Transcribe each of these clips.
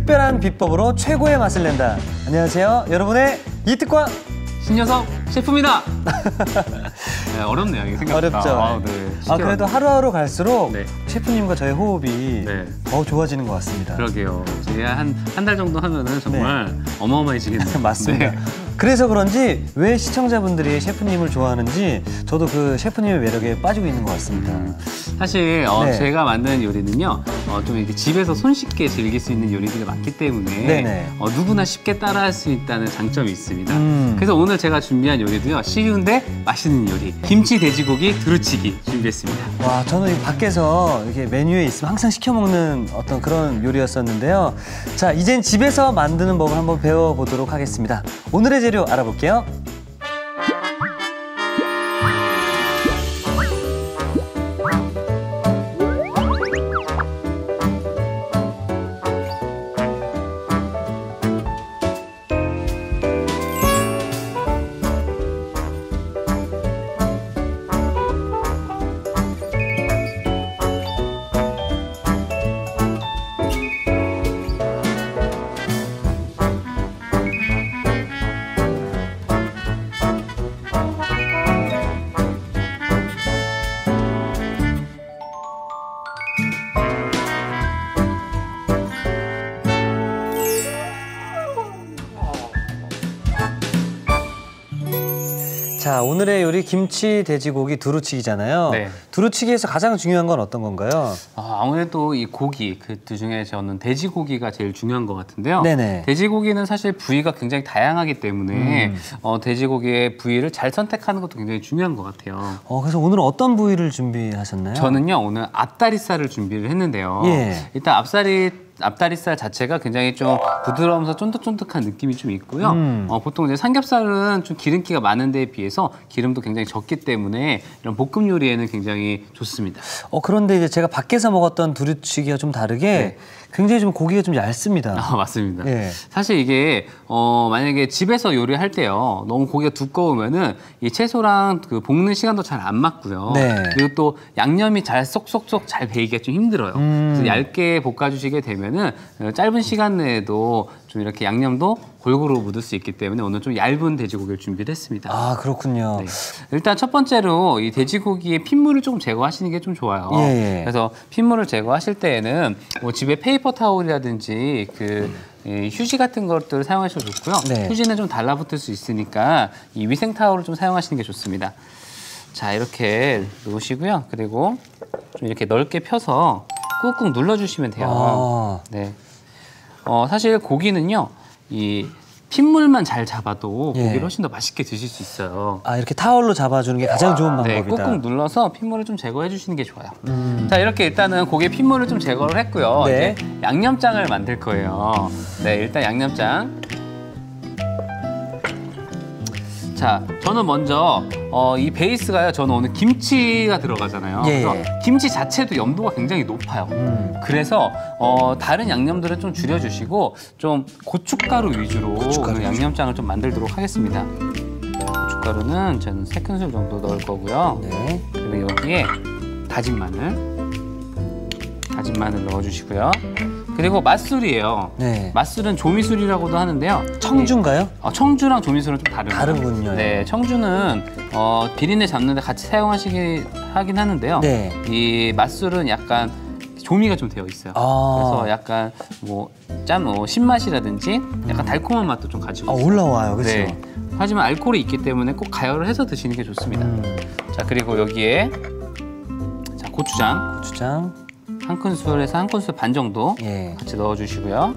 특별한 비법으로 최고의 맛을 낸다. 안녕하세요. 여러분의 이특과 신여섭 셰프입니다. 네, 어렵네요. 이게 생각보다. 어렵죠. 네, 그래도 하루하루 갈수록 네. 셰프님과 저의 호흡이 네. 더 좋아지는 것 같습니다. 그러게요. 제가 한 달 정도 하면은 정말 어마어마해지겠네요. 맞습니다. 네. 그래서 그런지 왜 시청자분들이 셰프님을 좋아하는지 저도 그 셰프님의 매력에 빠지고 있는 것 같습니다. 사실 네. 제가 만드는 요리는요, 좀 이렇게 집에서 손쉽게 즐길 수 있는 요리들이 많기 때문에 네네. 누구나 쉽게 따라할 수 있다는 장점이 있습니다. 그래서 오늘 제가 준비한 요리도요, 쉬운데 맛있는 요리, 김치 돼지고기 두루치기 준비했습니다. 와, 저는 이 밖에서 이렇게 메뉴에 있으면 항상 시켜 먹는 어떤 그런 요리였었는데요. 자, 이젠 집에서 만드는 법을 한번 배워보도록 하겠습니다. 오늘의 재료 알아볼게요. 자, 오늘의 요리 김치 돼지고기 두루치기잖아요. 네. 두루치기에서 가장 중요한 건 어떤 건가요? 아무래도 이 고기, 그 중에 저는 돼지고기가 제일 중요한 것 같은데요. 네네. 돼지고기는 사실 부위가 굉장히 다양하기 때문에 돼지고기의 부위를 잘 선택하는 것도 굉장히 중요한 것 같아요. 그래서 오늘은 어떤 부위를 준비하셨나요? 저는요, 오늘 앞다리살을 준비를 했는데요. 예. 일단 앞다리살 자체가 굉장히 좀 부드러우면서 쫀득쫀득한 느낌이 좀 있고요. 보통 이제 삼겹살은 좀 기름기가 많은 데에 비해서 기름도 굉장히 적기 때문에 이런 볶음 요리에는 굉장히 좋습니다. 그런데 이제 제가 밖에서 먹었던 두루치기와 좀 다르게 네. 굉장히 좀 고기가 좀 얇습니다. 맞습니다. 예. 사실 이게 만약에 집에서 요리할 때요, 너무 고기가 두꺼우면은 이 채소랑 그 볶는 시간도 잘 안 맞고요. 네. 그리고 또 양념이 잘 쏙쏙쏙 잘 배이기가 좀 힘들어요. 그래서 얇게 볶아주시게 되면은 짧은 시간 내에도 좀 이렇게 양념도 골고루 묻을 수 있기 때문에 오늘 좀 얇은 돼지고기를 준비를 했습니다. 아, 그렇군요. 네. 일단 첫 번째로 이 돼지고기의 핏물을 조금 제거하시는 게 좀 좋아요. 예. 그래서 핏물을 제거하실 때에는 뭐 집에 페이퍼 타올이라든지 이 휴지 같은 것들을 사용하셔도 좋고요. 네. 휴지는 좀 달라붙을 수 있으니까 이 위생 타올을 좀 사용하시는 게 좋습니다. 자, 이렇게 놓으시고요. 그리고 좀 이렇게 넓게 펴서 꾹꾹 눌러주시면 돼요. 네. 사실 고기는요, 이 핏물만 잘 잡아도 예. 고기를 훨씬 더 맛있게 드실 수 있어요. 이렇게 타월로 잡아주는 게 가장 좋은 방법이다. 네, 꾹꾹 눌러서 핏물을 좀 제거해 주시는 게 좋아요. 자, 이렇게 일단은 고기의 핏물을 좀 제거를 했고요. 네. 이제 양념장을 만들 거예요. 네, 일단 양념장. 자, 저는 먼저 이 베이스가요, 저는 오늘 김치가 들어가잖아요. 예. 그래서 김치 자체도 염도가 굉장히 높아요. 그래서 다른 양념들은 좀 줄여주시고 좀 고춧가루 위주로 오늘 양념장을 좀 만들도록 하겠습니다. 고춧가루는 저는 3큰술 정도 넣을 거고요. 네. 그리고 여기에 다진 마늘 넣어주시고요. 그리고 맛술이에요. 네. 맛술은 조미술이라고도 하는데요. 청주인가요? 청주랑 조미술은 좀 다르군요. 네, 청주는 비린내 잡는 데 같이 사용하긴 하는데요. 네. 이 맛술은 약간 조미가 좀 되어 있어요. 그래서 약간 신맛이라든지 약간 달콤한 맛도 좀 가지고 있어요. 올라와요, 그렇죠? 네. 하지만 알코올이 있기 때문에 꼭 가열을 해서 드시는 게 좋습니다. 자, 그리고 여기에 고추장 1큰술에서 1큰술 반 정도 같이 넣어주시고요.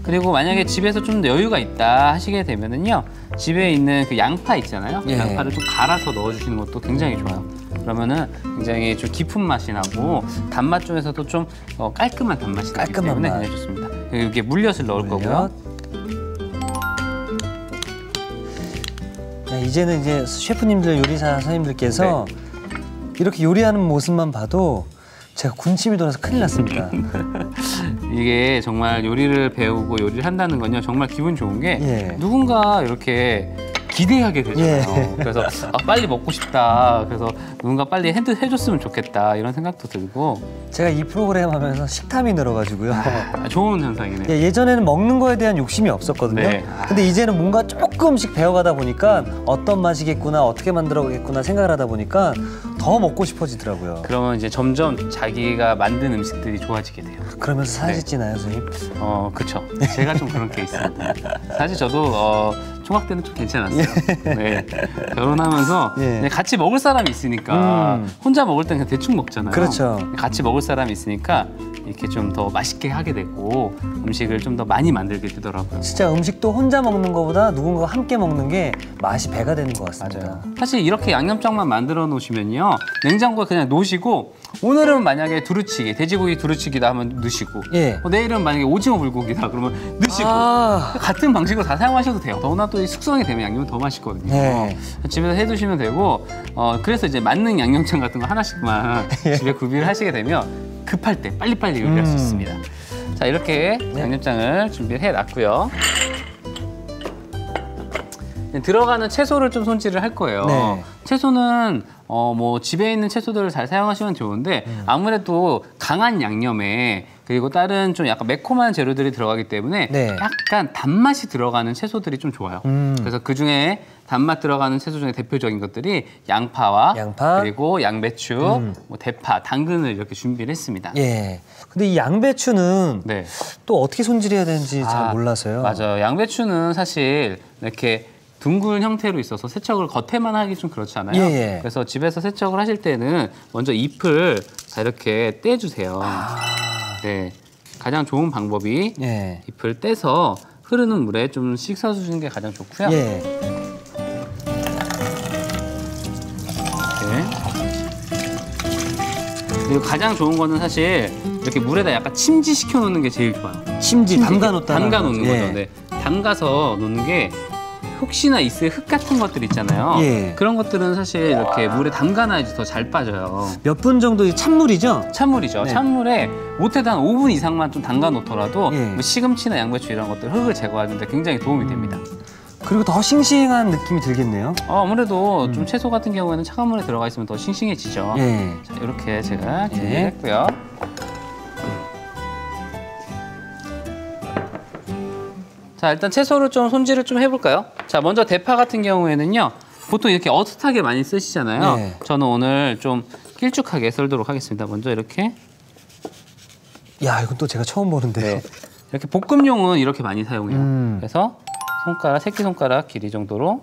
그리고 만약에 집에서 좀 여유가 있다 하시게 되면은요, 집에 있는 그 양파 있잖아요. 양파를 좀 갈아서 넣어주시는 것도 굉장히 좋아요. 그러면은 굉장히 좀 깊은 맛이 나고 단맛 중에서도 좀 깔끔한 단맛이 나기 때문에 굉장히 좋습니다. 여기에 물엿을 넣을 거고요. 이제는 이제 셰프님들, 요리사 선생님들께서 이렇게 요리하는 모습만 봐도 제가 군침이 돌아서 큰일 났습니다. 이게 정말 요리를 배우고 요리를 한다는 건요, 정말 기분 좋은 게 누군가 이렇게 기대하게 되잖아요. 그래서 빨리 먹고 싶다. 그래서 누군가 빨리 해줬으면 좋겠다 이런 생각도 들고. 제가 이 프로그램 하면서 식탐이 늘어가지고요. 좋은 현상이네요. 예전에는 먹는 거에 대한 욕심이 없었거든요. 네. 근데 이제는 뭔가 조금씩 배워가다 보니까 어떤 맛이겠구나, 어떻게 만들어가겠구나 생각을 하다 보니까 더 먹고 싶어지더라고요. 그러면 이제 점점 자기가 만든 음식들이 좋아지게 돼요. 그러면서 살이 찌나요, 선생님? 그렇죠. 제가 좀 그런 케이스입니다. 사실 저도 총각 때는 좀 괜찮았어요. 네. 결혼하면서 같이 먹을 사람이 있으니까 혼자 먹을 때는 그냥 대충 먹잖아요. 그렇죠. 같이 먹을 사람이 있으니까 이렇게 좀 더 맛있게 하게 되고 음식을 좀 더 많이 만들게 되더라고요. 진짜 음식도 혼자 먹는 것보다 누군가와 함께 먹는 게 맛이 배가 되는 것 같습니다. 맞아요. 사실 이렇게 양념장만 만들어 놓으시면요. 냉장고에 그냥 놓으시고 오늘은 만약에 두루치기, 돼지고기 두루치기다 하면 넣으시고 내일은 만약에 오징어 불고기다 그러면 넣으시고 같은 방식으로 다 사용하셔도 돼요. 더구나 또 숙성이 되면 양념은 더 맛있거든요. 집에서 해두시면 되고 그래서 이제 맞는 양념장 같은 거 하나씩만 집에 구비를 하시게 되면 급할 때 빨리빨리 요리할 수 있습니다. 자, 이렇게 양념장을 준비를 해놨고요. 들어가는 채소를 좀 손질을 할 거예요. 채소는 뭐 집에 있는 채소들을 잘 사용하시면 좋은데 아무래도 강한 양념에 그리고 다른 좀 약간 매콤한 재료들이 들어가기 때문에 약간 단맛이 들어가는 채소들이 좀 좋아요. 그래서 그중에 단맛 들어가는 채소 중에 대표적인 것들이 양파. 그리고 양배추, 뭐 대파, 당근을 이렇게 준비를 했습니다. 근데 이 양배추는 또 어떻게 손질해야 되는지 잘 몰라서요. 맞아요. 양배추는 사실 이렇게 둥근 형태로 있어서 세척을 겉에만 하기 좀 그렇잖아요. 그래서 집에서 세척을 하실 때는 먼저 잎을 다 이렇게 떼주세요. 네, 가장 좋은 방법이 잎을 떼서 흐르는 물에 좀 씻어주시는 게 가장 좋고요. 그리고 가장 좋은 거는 사실 이렇게 물에다 약간 침지시켜 놓는 게 제일 좋아요. 침지 담가 놓는 거죠. 네, 담가서 놓는 게 혹시나 있을 흙 같은 것들 있잖아요. 그런 것들은 사실 이렇게 물에 담가놔야지 더 잘 빠져요. 몇 분 정도 찬물이죠? 찬물이죠. 찬물에 못해도 한 5분 이상만 좀 담가 놓더라도 뭐 시금치나 양배추 이런 것들 흙을 제거하는 데 굉장히 도움이 됩니다. 그리고 더 싱싱한 느낌이 들겠네요. 아무래도 좀 채소 같은 경우에는 차가운 물에 들어가 있으면 더 싱싱해지죠. 자, 이렇게 제가 준비했고요. 자, 일단 채소를 좀 손질을 좀 해볼까요? 자, 먼저 대파 같은 경우에는요. 보통 이렇게 어슷하게 많이 쓰시잖아요. 저는 오늘 좀 길쭉하게 썰도록 하겠습니다. 먼저 이렇게. 야, 이건 또 제가 처음 보는데요. 이렇게 볶음용은 이렇게 많이 사용해요. 그래서 손가락, 새끼손가락 길이 정도로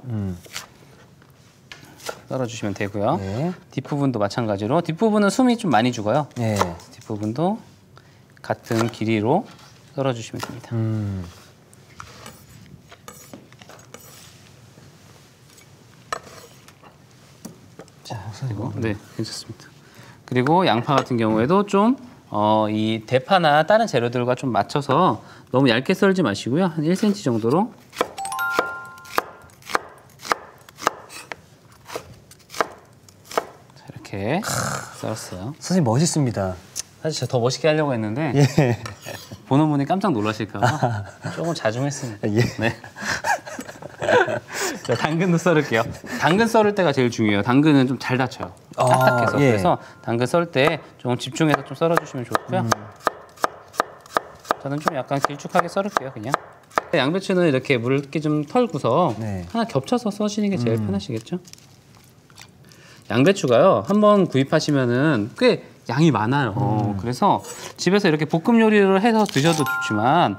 썰어주시면 되고요. 뒷부분도 마찬가지로. 뒷부분은 숨이 좀 많이 죽어요. 뒷부분도 같은 길이로 썰어주시면 됩니다. 자, 그리고 괜찮습니다. 그리고 양파 같은 경우에도 좀 이 대파나 다른 재료들과 좀 맞춰서 너무 얇게 썰지 마시고요. 한 1cm 정도로. 자, 이렇게 썰었어요. 선생님 멋있습니다. 사실 제가 더 멋있게 하려고 했는데 보는 분이 깜짝 놀라실까 봐 조금 자중했습니다. 네. 자, 당근도 썰을게요. 당근 썰을 때가 제일 중요해요. 당근은 좀 잘 다쳐요. 딱딱해서. 그래서 당근 썰 때 좀 집중해서 좀 썰어주시면 좋고요. 저는 좀 약간 길쭉하게 썰을게요, 그냥. 양배추는 이렇게 물기 좀 털고서 하나 겹쳐서 써시는 게 제일 편하시겠죠? 양배추가요, 한번 구입하시면은 꽤 양이 많아요. 그래서 집에서 이렇게 볶음 요리를 해서 드셔도 좋지만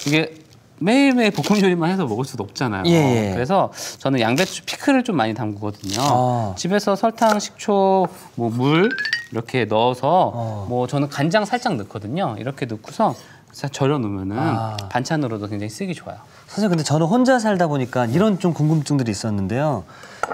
이게 매일매일 볶음 요리만 해서 먹을 수도 없잖아요. 그래서 저는 양배추 피클을 좀 많이 담그거든요. 집에서 설탕, 식초, 뭐 물 이렇게 넣어서 뭐 저는 간장 살짝 넣거든요. 이렇게 넣고서 절여 놓으면은 반찬으로도 굉장히 쓰기 좋아요. 선생님, 근데 저는 혼자 살다 보니까 이런 좀 궁금증들이 있었는데요.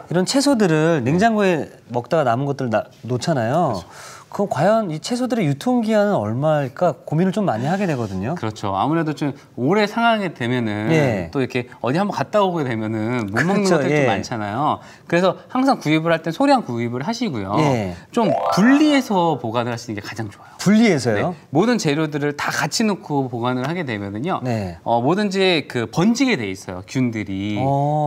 이런 채소들을 냉장고에 먹다가 남은 것들 놓잖아요. 그럼 과연 이 채소들의 유통기한은 얼마일까 고민을 좀 많이 하게 되거든요. 그렇죠. 아무래도 좀 오래 상하게 되면은 또 이렇게 어디 한번 갔다 오게 되면은 못 먹는 것들이 좀 많잖아요. 그래서 항상 구입을 할 때 소량 구입을 하시고요. 좀 분리해서 보관을 하시는 게 가장 좋아요. 분리해서요? 네. 모든 재료들을 다 같이 넣고 보관을 하게 되면은요. 뭐든지 그 번지게 돼 있어요. 균들이.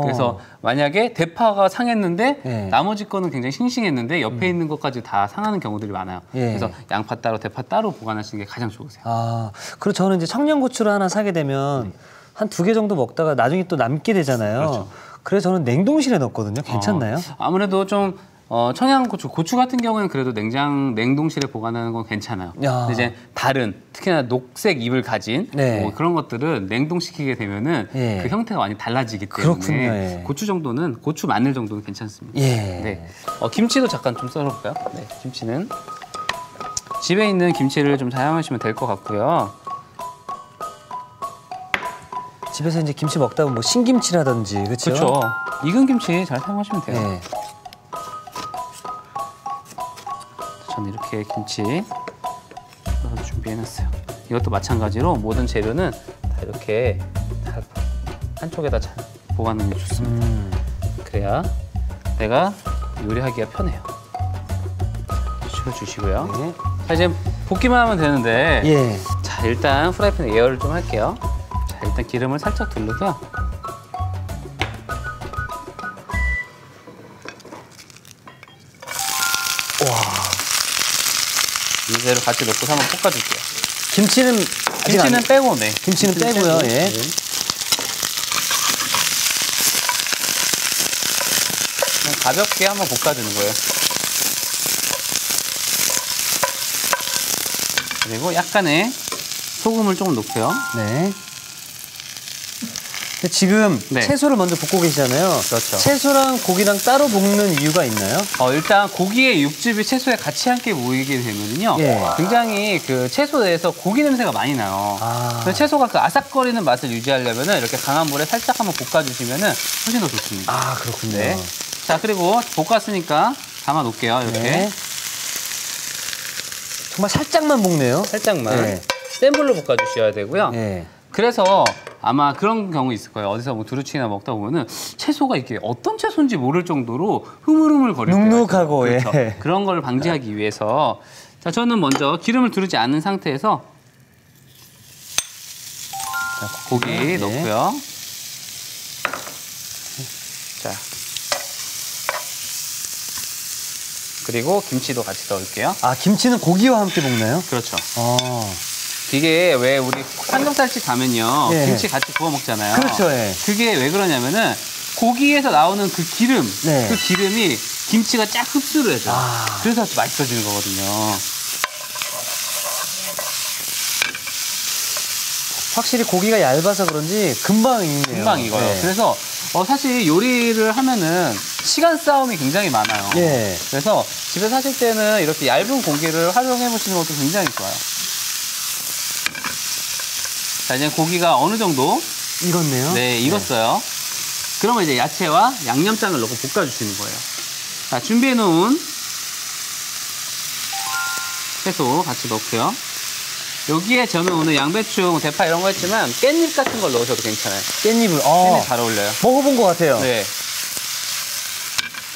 그래서 만약에 대파가 상했는데 나머지 거는 굉장히 싱싱했는데 옆에 있는 것까지 다 상하는 경우들이 많아요. 그래서 양파 따로 대파 따로 보관하시는 게 가장 좋으세요. 그리고 저는 이제 청양고추를 하나 사게 되면 한 2개 정도 먹다가 나중에 또 남게 되잖아요. 그렇죠. 그래서 저는 냉동실에 넣거든요. 괜찮나요? 아무래도 좀 청양고추, 고추 같은 경우에는 그래도 냉동실에 보관하는 건 괜찮아요. 근데 이제 다른 특히나 녹색 잎을 가진 뭐 그런 것들은 냉동시키게 되면은 그 형태가 많이 달라지기 때문에 고추 정도는 고추 마늘 정도는 괜찮습니다. 네. 김치도 잠깐 좀 썰어볼까요? 네, 김치는 집에 있는 김치를 좀 사용하시면 될 것 같고요. 집에서 이제 김치 먹다 보면 뭐 신김치라든지 그렇죠? 그렇죠. 익은 김치 잘 사용하시면 돼요. 저는 이렇게 김치 준비해놨어요. 이것도 마찬가지로 모든 재료는 다 이렇게 다 한쪽에다 잘 보관하는 게 좋습니다. 그래야 내가 요리하기가 편해요. 치워주시고요. 자, 이제 볶기만 하면 되는데 자, 일단 프라이팬에 예열을 좀 할게요. 자, 일단 기름을 살짝 두르고요. 이대로 같이 넣고 한번 볶아줄게요. 김치는 빼고, 네. 김치는 빼고요. 그냥 가볍게 한번 볶아주는 거예요. 그리고 약간의 소금을 조금 넣고요. 근데 지금 채소를 먼저 볶고 계시잖아요. 그렇죠. 채소랑 고기랑 따로 볶는 이유가 있나요? 일단 고기의 육즙이 채소에 같이 함께 모이게 되면요, 굉장히 그 채소 내에서 고기 냄새가 많이 나요. 그래서 채소가 그 아삭거리는 맛을 유지하려면은 이렇게 강한 불에 살짝 한번 볶아주시면은 훨씬 더 좋습니다. 그렇군요. 자, 그리고 볶았으니까 담아 놓을게요. 이렇게. 정말 살짝만 볶네요. 살짝만. 센 불로 볶아주셔야 되고요. 그래서 아마 그런 경우 있을 거예요. 어디서 뭐 두루치기나 먹다 보면은 채소가 이게 어떤 채소인지 모를 정도로 흐물흐물거릴 때가 눅눅하고 그렇죠. 그런 걸 방지하기 위해서 자, 저는 먼저 기름을 두르지 않은 상태에서 자, 고기 넣고요. 자, 그리고 김치도 같이 넣을게요. 김치는 고기와 함께 볶나요? 그렇죠. 이게 왜 우리 삼겹살집 가면요, 김치 같이 구워 먹잖아요. 그렇죠. 그게 왜 그러냐면은 고기에서 나오는 그 기름, 그 기름이 김치가 쫙 흡수를 해줘요. 그래서 맛있어지는 거거든요. 확실히 고기가 얇아서 그런지 금방 익네요. 금방 익어요. 그래서 사실 요리를 하면은 시간 싸움이 굉장히 많아요. 그래서 집에서 하실 때는 이렇게 얇은 고기를 활용해 보시는 것도 굉장히 좋아요. 자, 이제 고기가 어느 정도 익었네요. 익었어요. 그러면 이제 야채와 양념장을 넣고 볶아주시는 거예요. 자, 준비해 놓은 채소 같이 넣고요. 여기에 저는 오늘 양배추, 대파 이런 거 했지만 깻잎 같은 걸 넣으셔도 괜찮아요. 깻잎을 깻잎 잘 어울려요. 먹어본 것 같아요.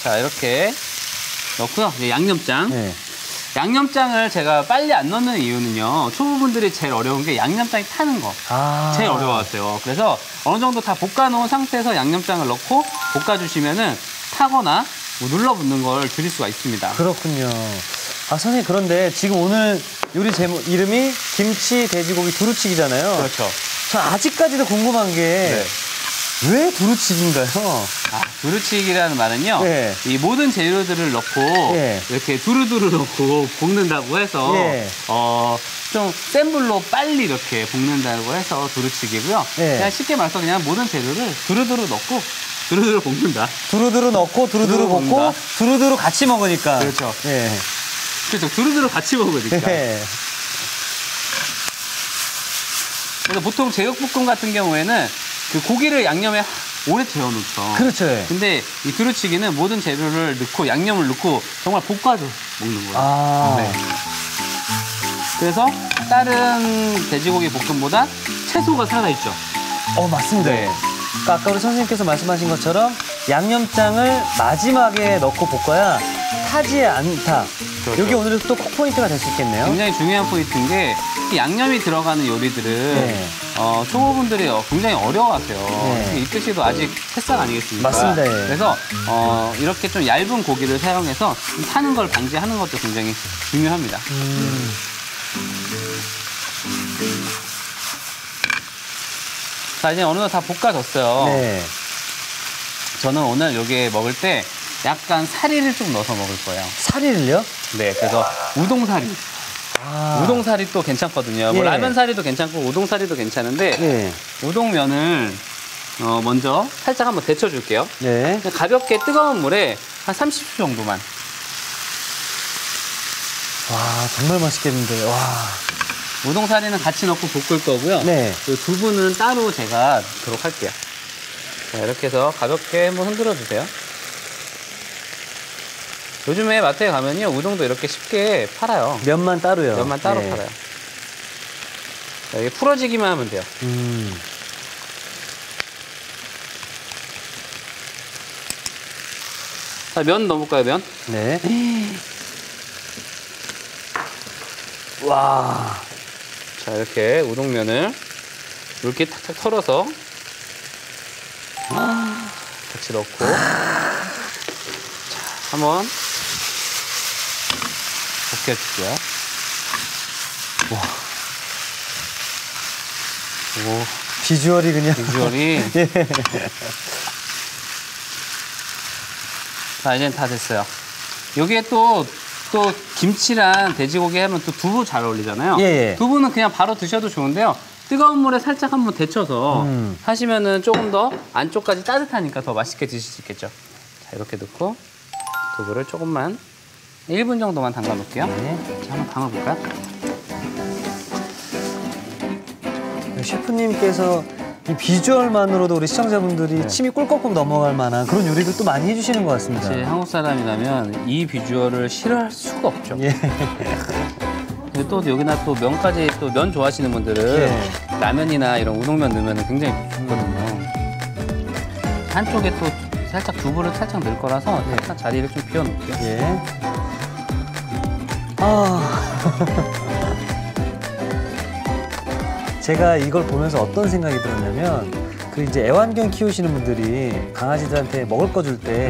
자, 이렇게 넣고요. 이제 양념장. 양념장을 제가 빨리 안 넣는 이유는요, 초보분들이 제일 어려운 게 양념장이 타는 거. 제일 어려워하세요. 그래서 어느 정도 다 볶아놓은 상태에서 양념장을 넣고 볶아주시면은 타거나 뭐 눌러붙는 걸 줄일 수가 있습니다. 그렇군요. 선생님, 그런데 지금 오늘 요리 제목 이름이 김치 돼지고기 두루치기잖아요. 그렇죠. 전 아직까지도 궁금한 게 왜 두루치기인가요? 두루치기라는 말은요, 이 모든 재료들을 넣고 이렇게 두루두루 넣고 볶는다고 해서 좀 센 불로 빨리 이렇게 볶는다고 해서 두루치기고요. 그냥 쉽게 말해서 그냥 모든 재료를 두루두루 넣고 두루두루 볶는다. 두루두루 넣고 두루두루 볶고 두루두루 같이 먹으니까. 그렇죠. 그렇죠. 두루두루 같이 먹으니까. 그래서 보통 제육볶음 같은 경우에는 그 고기를 양념에 오래 재워놓죠. 그렇죠. 근데 이 두루치기는 모든 재료를 넣고 양념을 넣고 정말 볶아서 먹는 거예요. 그래서 다른 돼지고기 볶음보다 채소가 살아있죠. 맞습니다. 네. 그러니까 아까 우리 선생님께서 말씀하신 것처럼 양념장을 마지막에 넣고 볶아야 타지 않다. 그렇죠. 여기 오늘 또 콕 포인트가 될 수 있겠네요. 굉장히 중요한 포인트인 게 양념이 들어가는 요리들은 네. 초보분들이 굉장히 어려워하세요. 네. 이 뜻이도 아직 새싹 아니겠습니까? 맞습니다. 예. 그래서 이렇게 좀 얇은 고기를 사용해서 타는 걸 방지하는 것도 굉장히 중요합니다. 자, 이제 어느 정도 다 볶아졌어요. 네. 저는 오늘 여기에 먹을 때 약간 사리를 좀 넣어서 먹을 거예요. 사리를요? 네, 그래서 우동사리. 우동사리 또 괜찮거든요. 뭐 예. 라면사리도 괜찮고 우동사리도 괜찮은데 네. 우동면을 먼저 살짝 한번 데쳐줄게요. 네. 그냥 가볍게 뜨거운 물에 한 30초 정도만. 와, 정말 맛있겠는데. 와. 우동사리는 같이 넣고 볶을 거고요. 네. 그 두부는 따로 제가 넣도록 할게요. 자, 이렇게 해서 가볍게 한번 흔들어 주세요. 요즘에 마트에 가면요, 우동도 이렇게 쉽게 팔아요. 면만 따로요. 면만 따로 네. 팔아요. 자, 이게 풀어지기만 하면 돼요. 자, 면 넣어볼까요, 면? 네. 와. 자, 이렇게 우동면을 물기 탁탁 털어서 같이 넣고 자, 한번 볶여줄게요. 와. 오, 비주얼이 그냥. 비주얼이. 예. 자, 이제 다 됐어요. 여기에 또 김치랑 돼지고기 하면 또 두부 잘 어울리잖아요. 예. 두부는 그냥 바로 드셔도 좋은데요. 뜨거운 물에 살짝 한번 데쳐서 하시면은 조금 더 안쪽까지 따뜻하니까 더 맛있게 드실 수 있겠죠. 자, 이렇게 넣고 두부를 조금만 1분 정도만 담가 놓을게요. 네. 자, 한번 담아볼까요? 셰프님께서 이 비주얼만으로도 우리 시청자분들이 네. 침이 꿀꺽꿀 넘어갈 만한 그런 요리를 또 많이 해주시는 것 같습니다. 사실 한국 사람이라면 이 비주얼을 싫어할 수가 없죠. 예. 그리고 또 여기나 또 면까지 또 면 좋아하시는 분들은 예. 라면이나 이런 우동면 넣으면 굉장히 좋거든요. 한쪽에 또 살짝 두부를 살짝 넣을 거라서 살짝 자리를 좀 비워놓을게요. 예. 아. 제가 이걸 보면서 어떤 생각이 들었냐면 그 이제 애완견 키우시는 분들이 강아지들한테 먹을 거 줄 때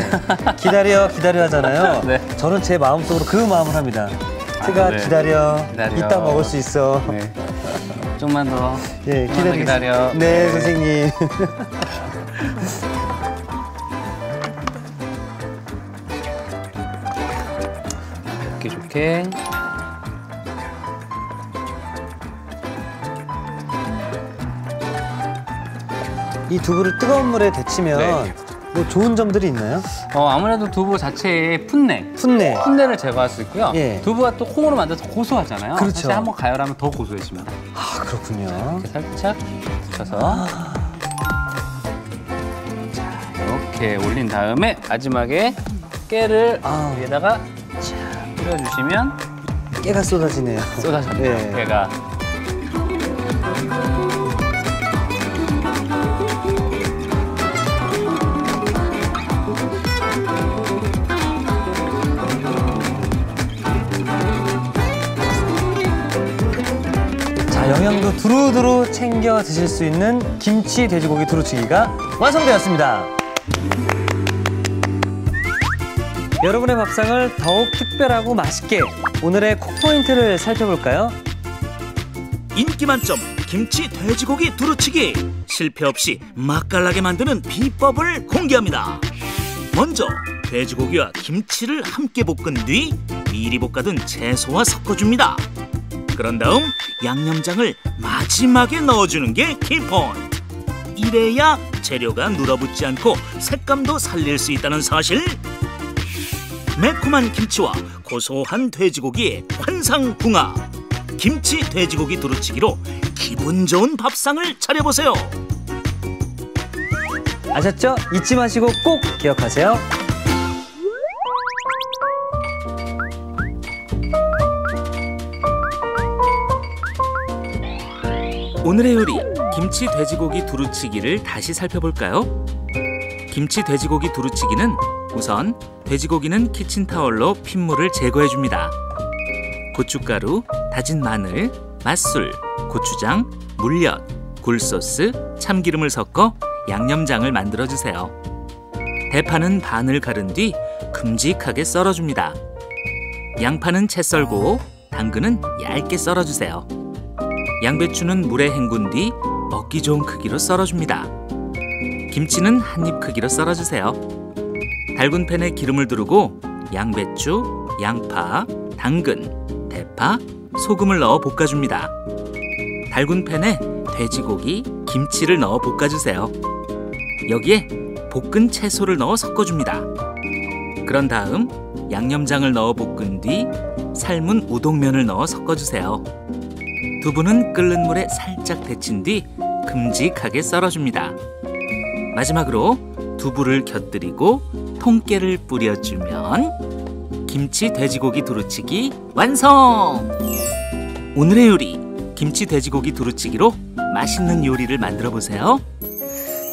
기다려 하잖아요. 네. 저는 제 마음속으로 그 마음을 합니다. 제가 네. 기다려. 이따 먹을 수 있어. 네. 좀만 더. 예, 좀만 더 기다려. 네, 선생님. 좋게. 이 두부를 뜨거운 물에 데치면 네. 뭐 좋은 점들이 있나요? 아무래도 두부 자체의 푼내. 풋내를 제거할 수 있고요. 예. 두부가 또 콩으로 만들어서 고소하잖아요. 그렇죠. 사실 한번 가열하면 더 고소해집니다. 아, 그렇군요. 이렇게 살짝 붙여서 자, 이렇게 올린 다음에 마지막에 깨를 위에다가 자, 뿌려주시면 깨가 쏟아지네요. 쏟아집니다. 예. 깨가. 자, 영양도 두루두루 챙겨 드실 수 있는 김치 돼지고기 두루치기가 완성되었습니다. 여러분의 밥상을 더욱 특별하고 맛있게 오늘의 콕포인트를 살펴볼까요? 인기 만점 김치 돼지고기 두루치기 실패 없이 맛깔나게 만드는 비법을 공개합니다. 먼저 돼지고기와 김치를 함께 볶은 뒤 미리 볶아둔 채소와 섞어줍니다. 그런 다음 양념장을 마지막에 넣어주는 게 키포인트. 이래야 재료가 눌어붙지 않고 색감도 살릴 수 있다는 사실. 매콤한 김치와 고소한 돼지고기의 환상궁합. 김치 돼지고기 두루치기로 기분 좋은 밥상을 차려보세요. 아셨죠? 잊지 마시고 꼭 기억하세요. 오늘의 요리 김치 돼지고기 두루치기를 다시 살펴볼까요? 김치 돼지고기 두루치기는 우선 돼지고기는 키친타올로 핏물을 제거해줍니다. 고춧가루, 다진 마늘, 맛술, 고추장, 물엿, 굴소스, 참기름을 섞어 양념장을 만들어주세요. 대파는 반을 가른 뒤 큼직하게 썰어줍니다. 양파는 채 썰고 당근은 얇게 썰어주세요. 양배추는 물에 헹군 뒤 먹기 좋은 크기로 썰어줍니다. 김치는 한 입 크기로 썰어주세요. 달군 팬에 기름을 두르고 양배추, 양파, 당근, 대파, 소금을 넣어 볶아줍니다. 달군 팬에 돼지고기, 김치를 넣어 볶아주세요. 여기에 볶은 채소를 넣어 섞어줍니다. 그런 다음 양념장을 넣어 볶은 뒤 삶은 우동면을 넣어 섞어주세요. 두부는 끓는 물에 살짝 데친 뒤 큼직하게 썰어줍니다. 마지막으로 두부를 곁들이고 통깨를 뿌려주면 김치 돼지고기 두루치기 완성! 오늘의 요리 김치 돼지고기 두루치기로 맛있는 요리를 만들어 보세요.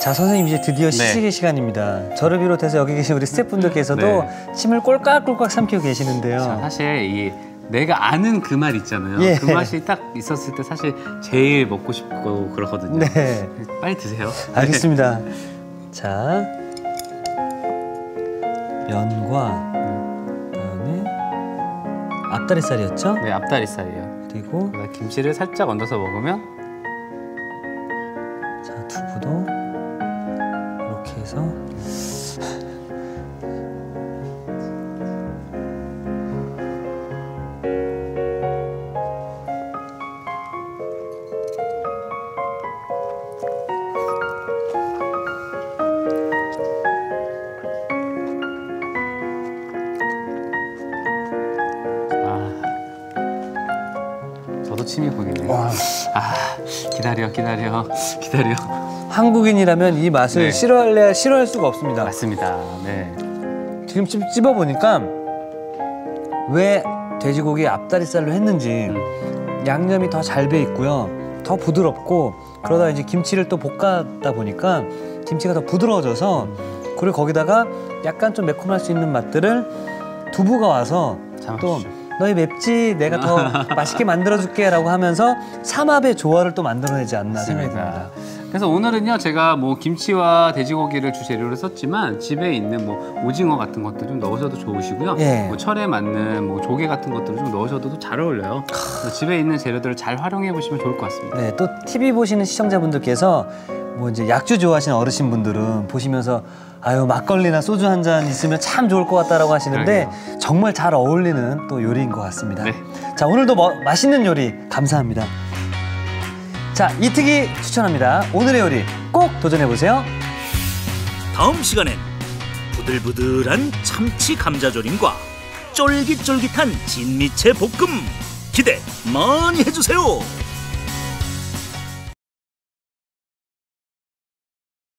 자, 선생님 이제 드디어 시식의 시간입니다. 저를 비롯해서 여기 계신 우리 스태프분들께서도 침을 꼴깍꼴깍 삼키고 계시는데요. 자, 사실 이 내가 아는 그 맛 있잖아요. 예. 그 맛이 딱 있었을 때 사실 제일 먹고 싶고 그러거든요. 네. 빨리 드세요. 알겠습니다. 자, 면과 그다음에 앞다리살이었죠? 네, 앞다리살이에요. 그리고 그다음 김치를 살짝 얹어서 먹으면 자, 두부도 이렇게 해서 저도 침이 고이네요. 와. 기다려. 한국인이라면 이 맛을 네. 싫어할 수가 없습니다. 맞습니다. 네. 지금 찝어보니까 왜 돼지고기 앞다리살로 했는지 양념이 더 잘 배 있고요. 더 부드럽고 그러다 이제 김치를 또 볶았다 보니까 김치가 더 부드러워져서 그리고 거기다가 약간 좀 매콤할 수 있는 맛들을 두부가 와서 또 너희 맵지 내가 더 맛있게 만들어줄게 라고 하면서 삼합의 조화를 또 만들어내지 않나 생각이 듭니다. 그래서 오늘은요 제가 뭐 김치와 돼지고기를 주 재료로 썼지만 집에 있는 뭐 오징어 같은 것들 좀 넣으셔도 좋으시고요. 예. 뭐 철에 맞는 뭐 조개 같은 것들을 좀 넣으셔도 잘 어울려요. 그래서 집에 있는 재료들을 잘 활용해 보시면 좋을 것 같습니다. 네, 또 TV 보시는 시청자분들께서 뭐 이제 약주 좋아하시는 어르신분들은 보시면서 아유 막걸리나 소주 한 잔 있으면 참 좋을 것 같다라고 하시는데 정말 잘 어울리는 또 요리인 것 같습니다. 네. 자, 오늘도 맛있는 요리 감사합니다. 자, 이특이 추천합니다. 오늘의 요리 꼭 도전해보세요. 다음 시간엔 부들부들한 참치 감자조림과 쫄깃쫄깃한 진미채 볶음 기대 많이 해주세요.